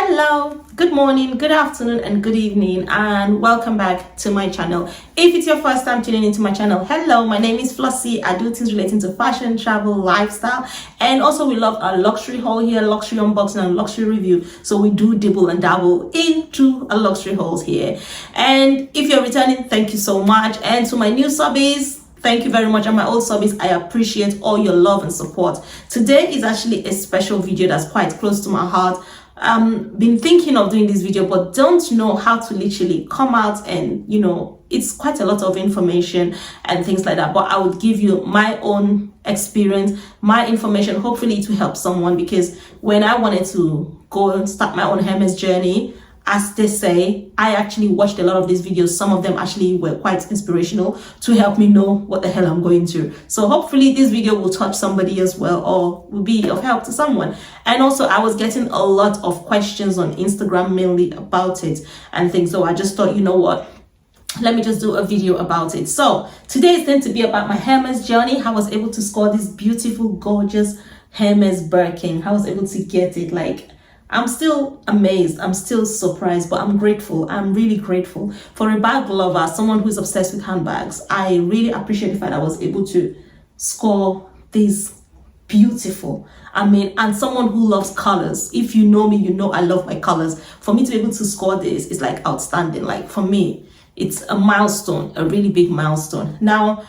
Hello, good morning, good afternoon, and good evening, and welcome back to my channel. If it's your first time tuning into my channel, hello, my name is Flossie. I do things relating to fashion, travel, lifestyle, and also we love our luxury haul here, luxury unboxing and luxury review. So we do dibble and dabble into a luxury hauls here. And if you're returning, thank you so much. And to my new subbies, thank you very much. And my old subbies, I appreciate all your love and support. Today is actually a special video that's quite close to my heart. Been thinking of doing this video, but don't know how to literally come out and, it's quite a lot of information and things like that. But I would give you my own experience, my information. Hopefully it will help someone, because when I wanted to go and start my own Hermes journey, as they say, I actually watched a lot of these videos. Some of them actually were quite inspirational to help me know what the hell I'm going through. So hopefully this video will touch somebody as well, or will be of help to someone. And also I was getting a lot of questions on Instagram mainly about it and things. So I just thought, you know what? Let me just do a video about it. So today is going to be about my Hermes journey. How I was able to score this beautiful, gorgeous Hermes Birkin. How I was able to get it. Like, I'm still amazed, I'm still surprised, but I'm grateful. I'm really grateful. For a bag lover, someone who's obsessed with handbags, I really appreciate the fact I was able to score this beautiful. And someone who loves colors. If you know me, you know I love my colors. For me to be able to score this is like outstanding. Like, for me, it's a milestone, a really big milestone. Now,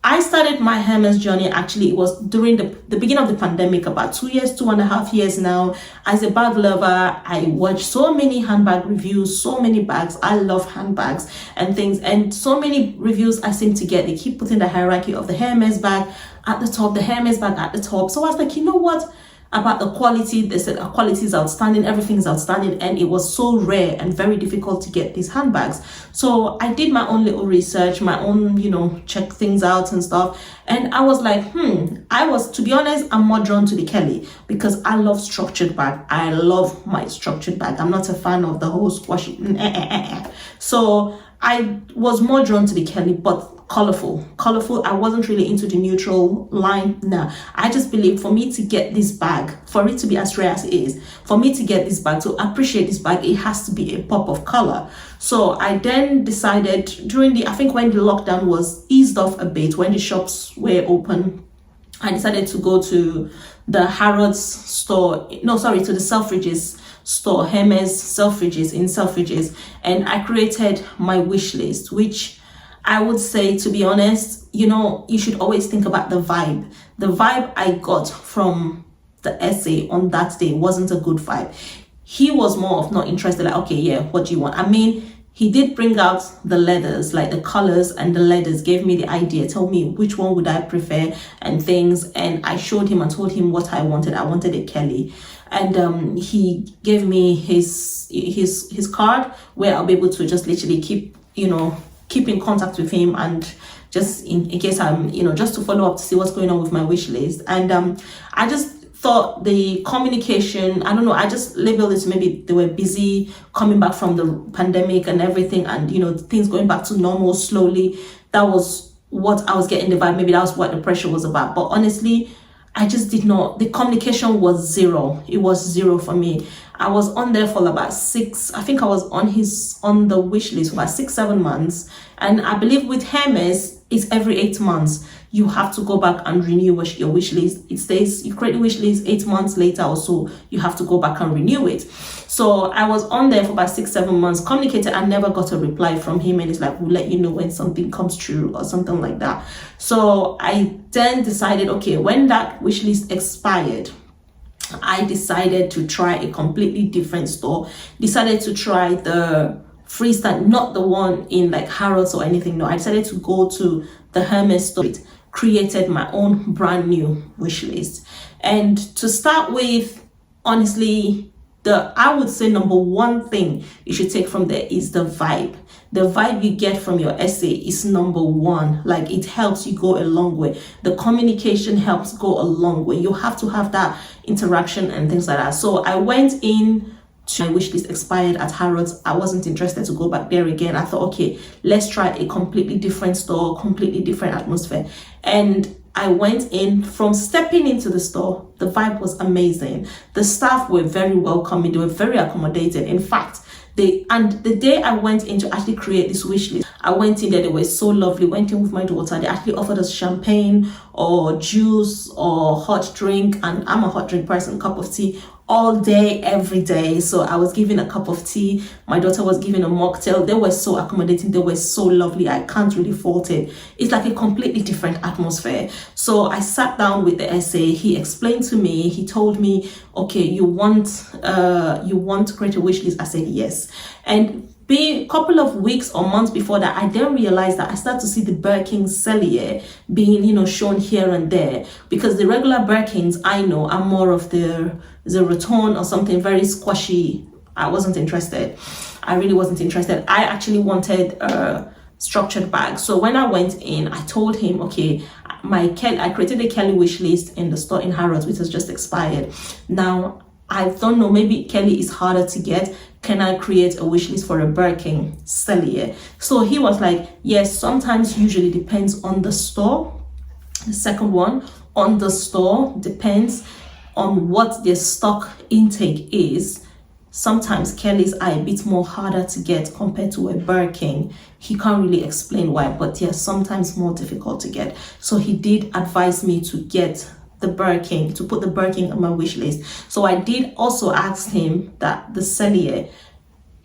I started my Hermes journey, actually, it was during the beginning of the pandemic, about 2.5 years now. As a bag lover, I watched so many handbag reviews, so many bags. I love handbags and things, and so many reviews I seem to get. They keep putting the hierarchy of the Hermes bag at the top, the Hermes bag at the top. So I was like, you know what? About the quality, they said the quality is outstanding, everything is outstanding, and it was so rare and very difficult to get these handbags. So I did my own little research, my own, check things out and stuff, and I was like, to be honest, I'm more drawn to the Kelly, because I love structured bag. I love my structured bag. I'm not a fan of the whole squashy. So I was more drawn to the Kelly, but colorful. I wasn't really into the neutral line. Nah, I just believe for me to get this bag, for it to be as rare as it is, for me to get this bag, to appreciate this bag, it has to be a pop of color. So I then decided when the lockdown was eased off a bit, when the shops were open, I decided to go to the Harrods store, to the Selfridges store, Hermes Selfridges, in Selfridges, and I created my wish list, which I would say, to be honest, you should always think about the vibe. The vibe I got from the essay on that day wasn't a good vibe. He was more of not interested, like, okay, yeah, what do you want? He did bring out the leathers, like the colors and the leathers, gave me the idea, told me which one would I prefer and things. And I showed him and told him what I wanted. I wanted a Kelly. And he gave me his card, where I'll be able to just literally keep in contact with him, and just in case I'm, just to follow up to see what's going on with my wish list. And I just thought the communication, I don't know, I just labeled it, maybe they were busy coming back from the pandemic and everything, and things going back to normal slowly. That was what I was getting the vibe. Maybe that was what the pressure was about. But honestly, I just did not, the communication was zero. It was zero for me. I was on there for about I was on the wish list for about 6-7 months. And I believe with Hermes, it's every 8 months. You have to go back and renew your wish list. It stays, you create a wish list 8 months later or so, you have to go back and renew it. So I was on there for about 6-7 months, communicated. I never got a reply from him, and it's like, we'll let you know when something comes true or something like that. So I then decided, okay, when that wish list expired, I decided to try a completely different store. Decided to try the freestyle, not the one in like Harrods or anything. No, I decided to go to the Hermes store. Created my own brand new wish list. And to start with, honestly, I would say number one thing you should take from there is the vibe. The vibe you get from your essay is number one. Like, it helps you go a long way. The communication helps go a long way. You have to have that interaction and things like that. So I went in to my wish list expired at Harrods. I wasn't interested to go back there again. I thought, okay, let's try a completely different store, completely different atmosphere. And I went in, from stepping into the store, the vibe was amazing. The staff were very welcoming, they were very accommodated. In fact, the day I went in to actually create this wish list, I went in there, they were so lovely. Went in with my daughter, they actually offered us champagne or juice or hot drink, and I'm a hot drink person, cup of tea all day, every day. So I was given a cup of tea, my daughter was given a mocktail. They were so accommodating, they were so lovely. I can't really fault it. It's like a completely different atmosphere. So I sat down with the essay, he explained to me, he told me, okay, you want to create a wish list? I said yes. And a couple of weeks or months before that, I then realized that I started to see the Birkin cellier being, shown here and there, because the regular Birkins I know are more of the rattan or something very squashy. I wasn't interested. I really wasn't interested. I actually wanted a structured bag. So when I went in, I told him, okay, I created a Kelly wish list in the store in Harrods, which has just expired. Now, I don't know, maybe Kelly is harder to get. Can I create a wish list for a Birkin cellier? So he was like, yes, sometimes, usually depends on the store. The second one, on the store, depends on what their stock intake is. Sometimes Kelly's are a bit more harder to get compared to a Birkin. He can't really explain why, but they're sometimes more difficult to get. So he did advise me to get the Birkin, to put the Birkin on my wish list. So I did also ask him that the cellier,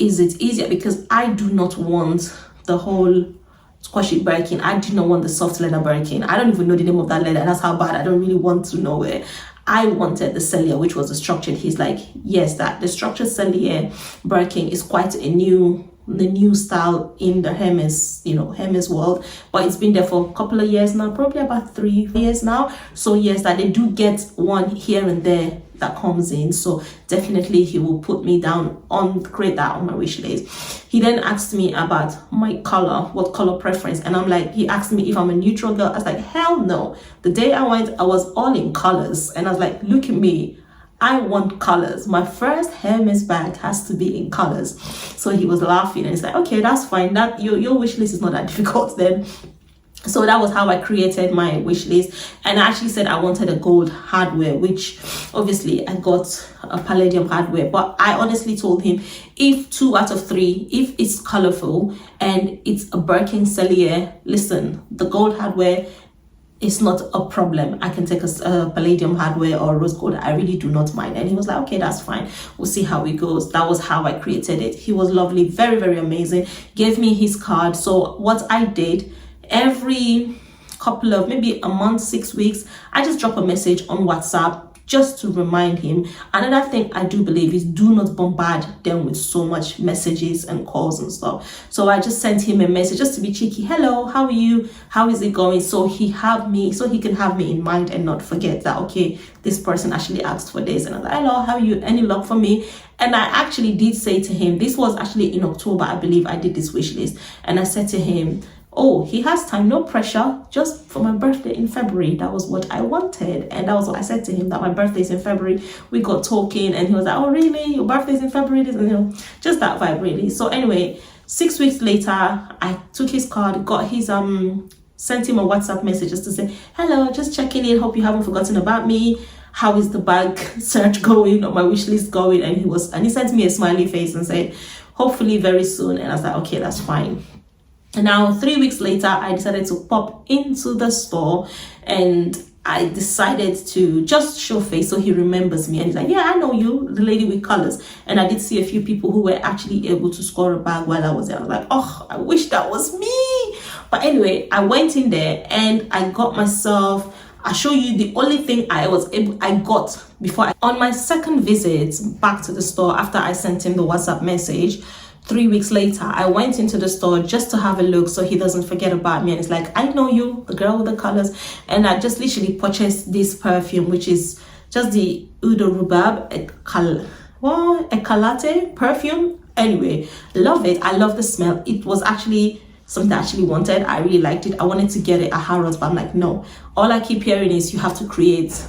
is it easier? Because I do not want the whole squashy Birkin. I do not want the soft leather Birkin. I don't even know the name of that leather. That's how bad. I don't really want to know it. I wanted the cellier, which was the structured. He's like, yes, that the structured cellier Birkin is quite the new style in the Hermes, Hermes world, but it's been there for a couple of years now, probably about 3 years now. So yes, that they do get one here and there that comes in. So definitely he will put me down on, create that on my wish list. He then asked me about my color, what color preference, and I'm like, he asked me if I'm a neutral girl. I was like, hell no. The day I went, I was all in colors, and I was like, look at me, I want colors. My first Hermes bag has to be in colors. So he was laughing, and he's like, okay, that's fine. That your wish list is not that difficult then. So that was how I created my wish list. And I actually said I wanted a gold hardware, which obviously I got a palladium hardware. But I honestly told him, if 2 out of 3, if it's colorful and it's a Birkin cellier, listen, the gold hardware, it's not a problem. I can take a palladium hardware or rose gold. I really do not mind. And he was like, okay, that's fine. We'll see how it goes. That was how I created it. He was lovely, very, very amazing. Gave me his card. So what I did, every couple of, maybe a month, 6 weeks, I just drop a message on WhatsApp just to remind him. Another thing I do believe is, do not bombard them with so much messages and calls and stuff. So I just sent him a message just to be cheeky. Hello, how are you? How is it going? So he can have me in mind and not forget that, okay, this person actually asked for this. And I was like, hello, how are you? Any luck for me? And I actually did say to him, this was actually in October, I believe I did this wish list. And I said to him, oh, he has time, no pressure, just for my birthday in February. That was what I wanted. And that was what I said to him, that my birthday is in February. We got talking and he was like, oh really, your birthday is in February? Just that vibe really. So anyway, 6 weeks later, I took his card, got his sent him a WhatsApp message just to say, hello, just checking in, hope you haven't forgotten about me. How is the bag search going, or my wish list going? And he sent me a smiley face and said, hopefully very soon. And I was like, okay, that's fine. And now 3 weeks later, I decided to pop into the store, and I decided to just show face so he remembers me. And he's like, yeah, I know you, the lady with colors. And I did see a few people who were actually able to score a bag while I was there. I was like, oh, I wish that was me. But anyway, I went in there and I got myself, I'll show you the only thing I got before on my second visit back to the store after I sent him the WhatsApp message. 3 weeks later, I went into the store just to have a look so he doesn't forget about me. And it's like, I know you, the girl with the colors. And I just literally purchased this perfume, which is just the Eau de Rhubarbe Éclatée perfume. Anyway, love it. I love the smell. It was actually something I actually wanted. I really liked it. I wanted to get it at Harrods, but I'm like, no. All I keep hearing is you have to create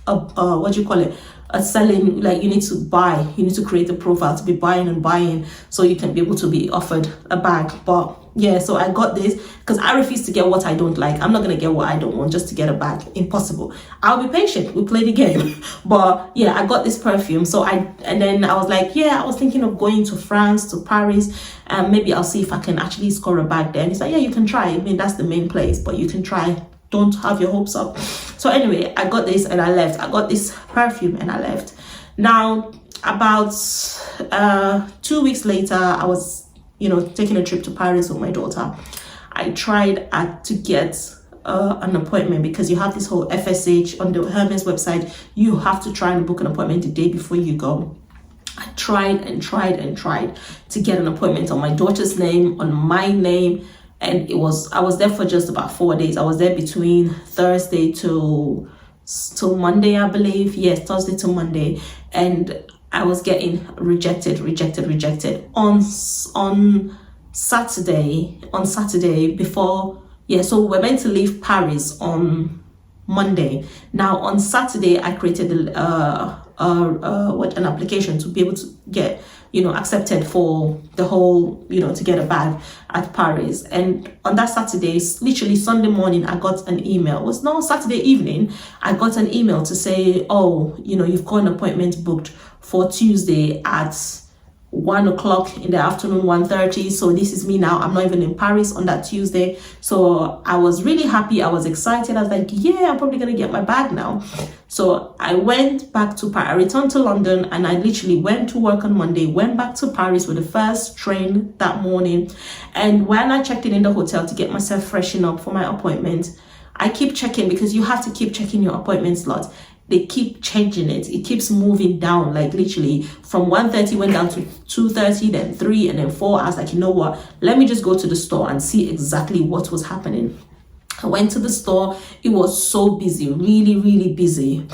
a selling, like you need to create a profile to be buying so you can be able to be offered a bag. But yeah, so I got this because I refuse to get what I don't like. I'm not gonna get what I don't want just to get a bag. Impossible. I'll be patient. We play the game. But yeah, I got this perfume. And then I was like, yeah, I was thinking of going to France, to Paris, and maybe I'll see if I can actually score a bag there. And he's like, yeah, you can try. I mean, that's the main place, but you can try. Don't have your hopes up. So anyway, I got this and I left. I got this perfume and I left. Now, about 2 weeks later, I was, taking a trip to Paris with my daughter. I tried to get an appointment because you have this whole FSH on the Hermes website. You have to try and book an appointment the day before you go. I tried and tried and tried to get an appointment on my daughter's name, on my name, and I was there for just about 4 days. I was there between Thursday till Monday, I believe. Yes, Thursday to Monday, and I was getting rejected on Saturday before. Yeah, so we're meant to leave Paris on Monday. Now on Saturday, I created an application to be able to get accepted for the whole to get a bag at Paris. And on that Saturday, literally Sunday morning, I got an email. It was no Saturday evening. I got an email to say, oh, you've got an appointment booked for Tuesday at 1 o'clock in the afternoon, 1:30. So this is me now. I'm not even in Paris on that Tuesday. So I was really happy. I was excited. I was like, yeah, I'm probably gonna get my bag now. So I went back to Paris. I returned to London and I literally went to work on Monday, went back to Paris with the first train that morning. And when I checked in the hotel to get myself freshened up for my appointment, I keep checking because you have to keep checking your appointment slot. They keep changing it. It keeps moving down, like literally from 1:30 went down to 2:30, then 3, and then 4. I was like, you know what? Let me just go to the store and see exactly what was happening. I went to the store. It was so busy, really, really busy.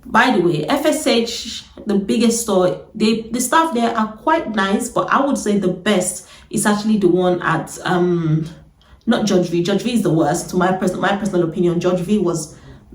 By the way, FSH, the biggest store, the staff there are quite nice, but I would say the best is actually the one at not George V. George V is the worst. To my personal opinion, George V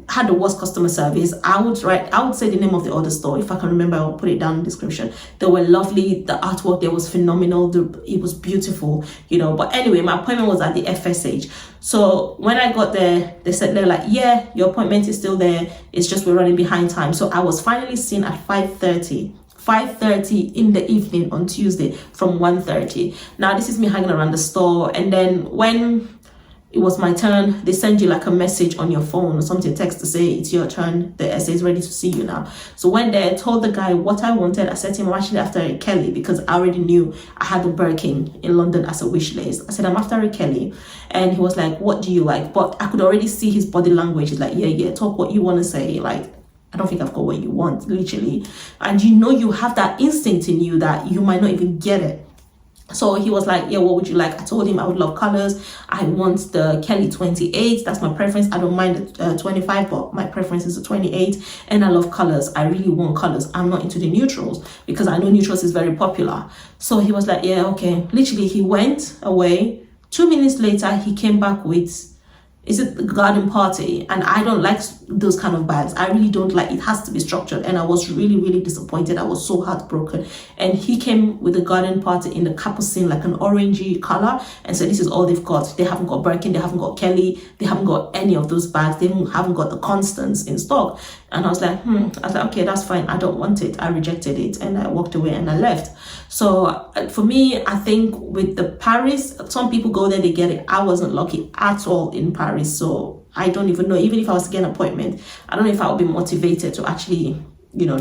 had the worst customer service. I would say the name of the other store. If I can remember, I'll put it down in the description. They were lovely. The artwork there was phenomenal. It was beautiful, But anyway, my appointment was at the FSH. So when I got there, they're like, yeah, your appointment is still there. It's just we're running behind time. So I was finally seen at 5:30 in the evening on Tuesday from 1:30. Now this is me hanging around the store, and then when it was my turn, they send you like a message on your phone or something, text to say it's your turn, the essay is ready to see you now. So when they told the guy what I wanted, I said to him, I'm actually after a Kelly, because I already knew I had the Birkin in London as a wish list. I said, I'm after a Kelly. And he was like, what do you like? But I could already see his body language. He's like, yeah, talk what you want to say. Like, I don't think I've got what you want, literally. And you have that instinct in you that you might not even get it. So he was like, yeah, what would you like? I told him I would love colors. I want the Kelly 28. That's my preference. I don't mind the 25, but my preference is the 28. And I love colors. I really want colors. I'm not into the neutrals because I know neutrals is very popular. So he was like, yeah, okay. Literally, he went away. 2 minutes later, he came back with, is it the garden party? And I don't like those kind of bags. I really don't like, it has to be structured. And I was really, really disappointed. I was so heartbroken. And he came with the garden party in the capucine, like an orangey color, and said, this is all they've got. They haven't got Birkin, they haven't got Kelly, they haven't got any of those bags. They haven't got the Constance in stock. And I was like, okay, that's fine. I don't want it. I rejected it. And I walked away and I left. So for me, I think with the Paris, some people go there, they get it. I wasn't lucky at all in Paris. So I don't even know, even if I was to get an appointment, I don't know if I would be motivated to actually,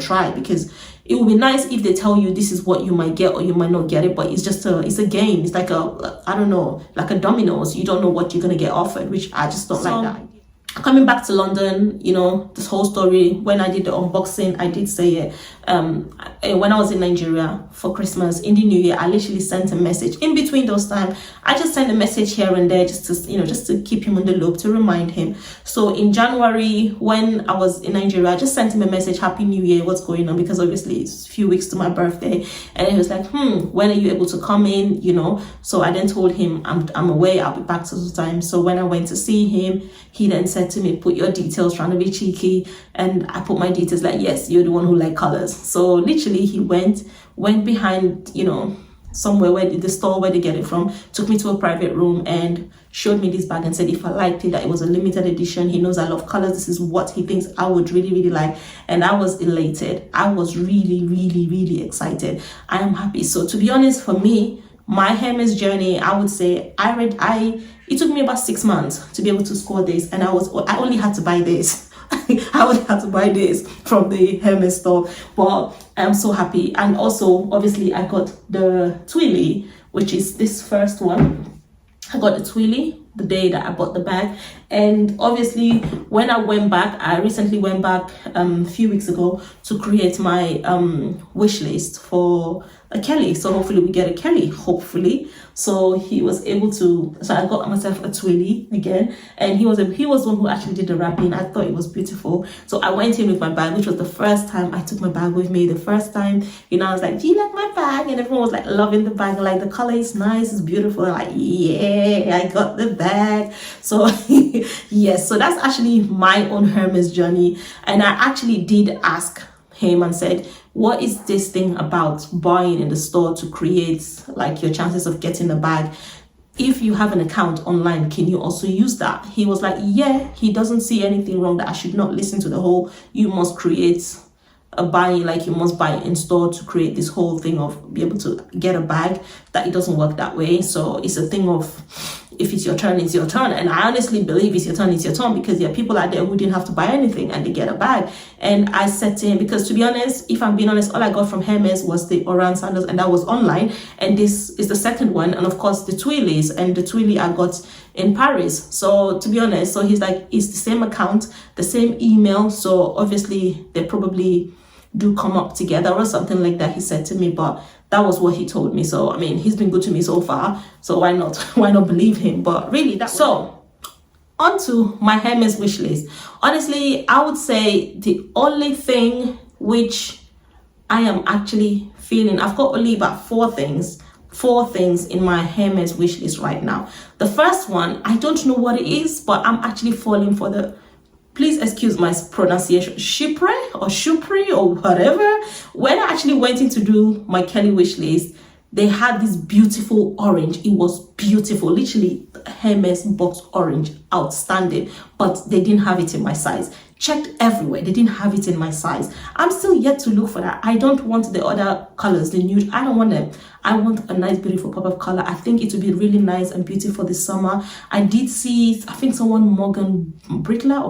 try, because it would be nice if they tell you this is what you might get or you might not get it, but it's just it's a game. It's like I don't know, like a dominoes. You don't know what you're going to get offered, which I just don't like that. Coming back to London, this whole story, when I did the unboxing, I did say it. When I was in Nigeria for Christmas, in the New Year, I literally sent a message. In between those times, I just sent a message here and there just to keep him on the loop, to remind him. So in January, when I was in Nigeria, I just sent him a message, Happy New Year, what's going on? Because obviously it's a few weeks to my birthday. And he was like, when are you able to come in? So I then told him, I'm away, I'll be back to the time. So when I went to see him, he then said to me, put your details, trying to be cheeky. And I put my details like, yes, you're the one who like colors. So literally he went behind, somewhere where the store where they get it from, took me to a private room and showed me this bag and said if I liked it, that it was a limited edition. He knows I love colors. This is what he thinks I would really like. And I was elated. I was really excited. I am happy. So to be honest, for me, my Hermes journey, I would say it took me about 6 months to be able to score this, and I only had to buy this. I only had to buy this from the Hermes store, but I'm so happy. And also, obviously, I got the Twilly, which is this first one. I got the Twilly the day that I bought the bag, and obviously, when I recently went back a few weeks ago to create my wish list for a Kelly. So hopefully we get a Kelly, hopefully. So he was able to, so I got myself a Twilly again, and he was the one who actually did the wrapping. I thought it was beautiful. So I went in with my bag, which was the first time I took my bag with me. The first time, I was like, do you like my bag? And everyone was like loving the bag, like the color is nice, it's beautiful. Like, yeah, I got the bag. So yes, so that's actually my own Hermes journey. And I actually did ask him and said, what is this thing about buying in the store to create like your chances of getting the bag? If you have an account online, can you also use that? He was like, yeah, he doesn't see anything wrong, that I should not listen to the whole you must create a buying, like you must buy in store to create this whole thing of be able to get a bag, that it doesn't work that way. So it's a thing of, if it's your turn, it's your turn. And I honestly believe it's your turn, because there are people out there who didn't have to buy anything and they get a bag. And I said to him, because to be honest, if I'm being honest, all I got from Hermes was the Oran sandals, and that was online. And this is the second one. And of course the Twillies, and the Twilly I got in Paris. So to be honest, so he's like, it's the same account, the same email. So obviously they probably do come up together or something like that, he said to me. But that was what he told me. So I mean, he's been good to me so far, so why not believe him? But really, so on to my Hermes wish list. Honestly, I would say the only thing which I am actually feeling, I've got only about four things in my Hermes wish list right now. The first one, I don't know what it is, but I'm actually falling for the, please excuse my pronunciation, Shupri or whatever. When I actually went in to do my Kelly wish list, they had this beautiful orange. It was beautiful, literally Hermes box orange, outstanding, but they didn't have it in my size. Checked everywhere, they didn't have it in my size. I'm still yet to look for that. I don't want the other colors, the nude, I don't want them. I want a nice beautiful pop of color. I think it would be really nice and beautiful this summer. I did see, I think Morgan Brittler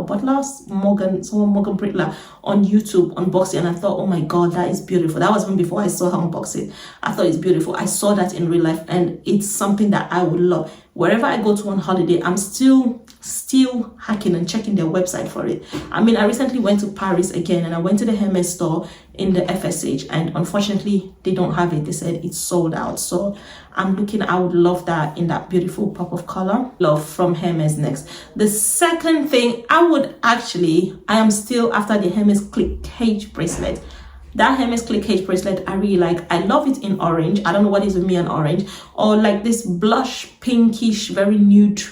on YouTube unboxing, and I thought, oh my god, that is beautiful. That was even before I saw her unbox it. I thought it's beautiful. I saw that in real life, and it's something that I would love. Wherever I go to on holiday, I'm still hacking and checking their website for it. I mean, I recently went to Paris again, and I went to the Hermes store in the FSH, and unfortunately they don't have it. They said it's sold out. So I'm looking, I would love that in that beautiful pop of color. Love from Hermes next. The second thing I am still after the Hermes Click Cage bracelet. That Hermes Click Cage bracelet, I really like. I love it in orange. I don't know what is with me and orange, or like this blush pinkish, very nude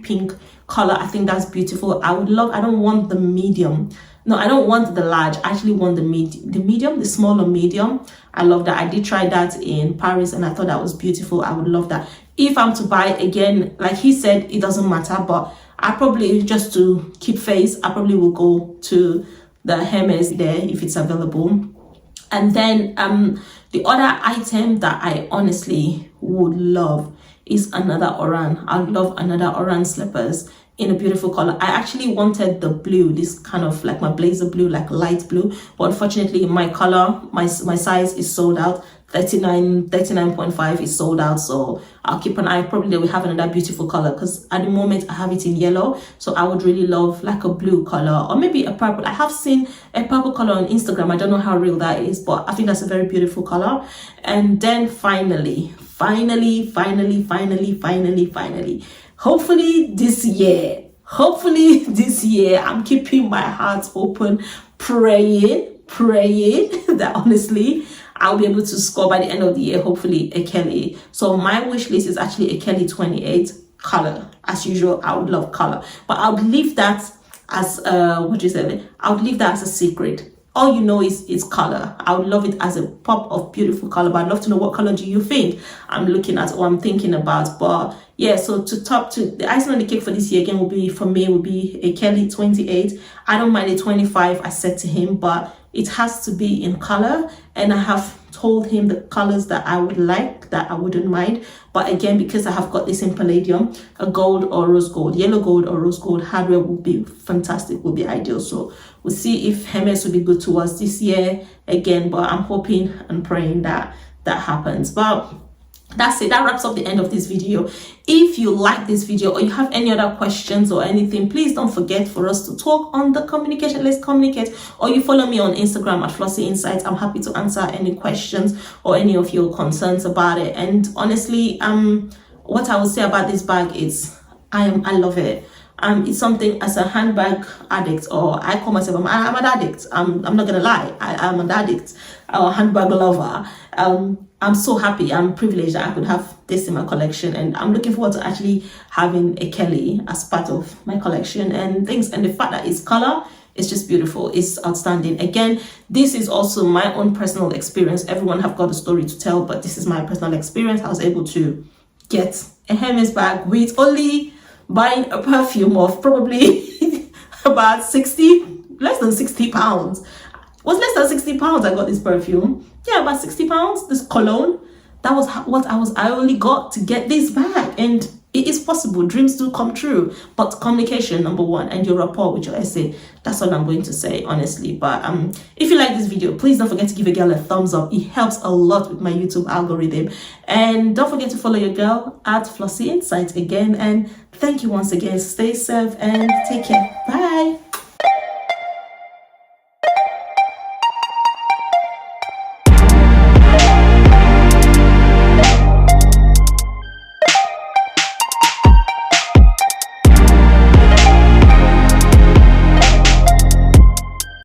pink color. I think that's beautiful. I don't want the medium. No, I don't want the large. I actually want the medium, the smaller medium. I love that. I did try that in Paris, and I thought that was beautiful. I would love that. If I'm to buy again, like he said, it doesn't matter, but I probably, just to keep face, I probably will go to the Hermes there if it's available. And then the other item that I honestly would love is another Oran. I would love another Oran slippers in a beautiful color. I actually wanted the blue, this kind of like my blazer blue, like light blue, but unfortunately my color, my size is sold out. 39.5 is sold out, so I'll keep an eye. Probably they will have another beautiful color, because at the moment I have it in yellow, so I would really love like a blue color, or maybe a purple. I have seen a purple color on Instagram. I don't know how real that is, but I think that's a very beautiful color. And then finally, hopefully this year, I'm keeping my heart open, praying that honestly I'll be able to score by the end of the year, hopefully a Kelly. So my wish list is actually a Kelly 28 color. As usual, I would love color, but I would leave that as I would leave that as a secret all you know is its color. I would love it as a pop of beautiful color, but I'd love to know what color do you think I'm looking at or I'm thinking about. But yeah, so the icing on the cake for this year again will be, for me, will be a Kelly 28. I don't mind a 25, I said to him, but it has to be in color, and I have told him the colors that I would like, that I wouldn't mind. But again, because I have got this in palladium, a gold or rose gold, yellow gold or rose gold hardware will be fantastic, will be ideal. So we'll see if Hermes will be good to us this year again, but I'm hoping and praying that that happens. But that's it, that wraps up the end of this video. If you like this video or you have any other questions or anything, please don't forget for us to talk on the communication. Let's communicate. Or you follow me on Instagram at Flossy Insights. I'm happy to answer any questions or any of your concerns about it. And honestly, what I would say about this bag is I love it. It's something, as a handbag addict, or I call myself, I'm an addict. I'm not gonna lie, I'm an addict or handbag lover. I'm so happy, I'm privileged that I could have this in my collection, and I'm looking forward to actually having a Kelly as part of my collection and things. And the fact that it's color, it's just beautiful, it's outstanding. Again, this is also my own personal experience. Everyone have got a story to tell, but this is my personal experience. I was able to get a Hermes bag with only buying a perfume of probably about less than 60 pounds. It was less than 60 pounds I got this perfume. Yeah, about 60 pounds, this cologne. That was what I only got to get this bag. And it is possible, dreams do come true. But communication, number one, and your rapport with your essay, that's all I'm going to say, honestly. But if you like this video, please don't forget to give a girl a thumbs up. It helps a lot with my YouTube algorithm. And don't forget to follow your girl at Flossy Insights again. And thank you once again. Stay safe and take care. Bye.